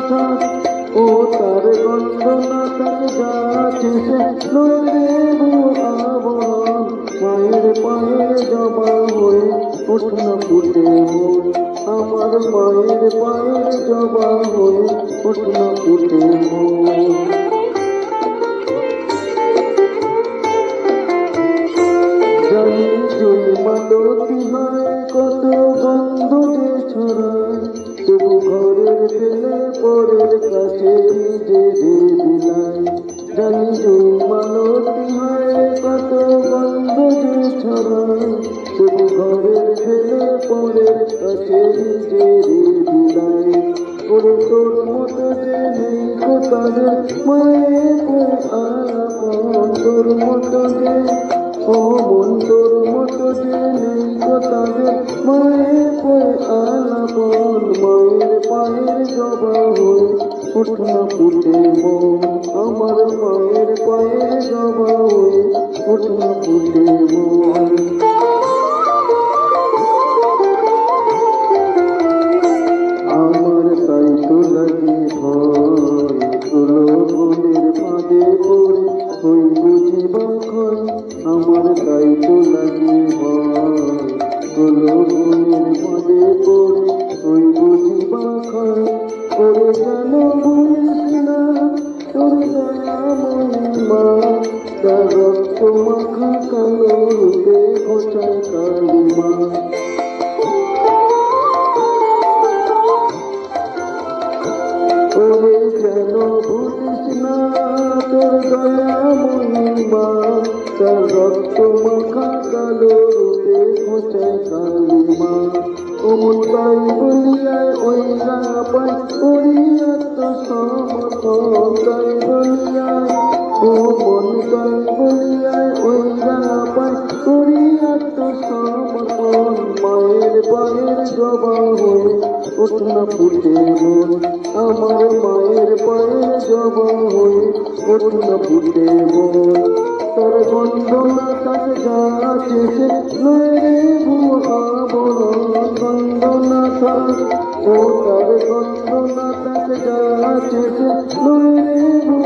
থাক ও তার গন্ধ না থাক যাচ্ছে সে নইরে আবরণ মায়ের পায়ের জবা হয়ে ওঠে না ফুটে মন আমার মায়ের পায়ের জবা হয়ে ওঠে না ফুটে মন জানি জল মালতি হয় কত গন্ধ যে ছড়ায় তবু ঘরের ফেলে পরের কাছে নিজে দিলাই জানি জল মালতি হয় কত গন্ধ যে ছড়ায় তবু ঘরের ফেলে পরের কাছে নিজে দিলাই ওরে তোর মতো যে নেই কোথায় মায়ের আপন তোর মতো যে ও মন তোর মতো যে নেই কোথায় মায়ের আলাপন মায়ের পায়ের জবা হয়ে ওঠে না ফুটে মন আমার মায়ের পায়ের জবা হয়ে ওঠে না ফুটে মন আমার তাই তো লাগে ভয় প্রলোভনের ফাঁদে পড়ে হই বুঝি বাখয় আমার তাই তো লাগে ভয় প্রলোভনের ফাঁদে পড়ে হই বুঝি বাখয় করে যেন ভুলিস না তোর দয়াময়ী মা তার রক্ত মাখা কালো রূপে ঘোষায় কালী মা ওরে যেন ভুলিস না তোর দয়াময়ী মা তার রক্ত মাখা কালো রূপে ঘোষায় কালী মা ওমন তাই বলিয়ায় ওই রাপাই ওরি আত্মসমর্পণ তাই বলিয়ায় ও মন তাই বলিয়ায় ওই রাপাই ওরি আত্মসমর্পণ মায়ের পায়ের জবা হয়ে ওঠে না ফুটে মন আমার মায়ের পায়ের জবা হয়ে ওঠে না ফুটে মন তার গন্ধ না থাকে গাছে সে নইরে আবরণ গন্ধ না থাক ও তার গন্ধ না থাকে গাছে সে নইরে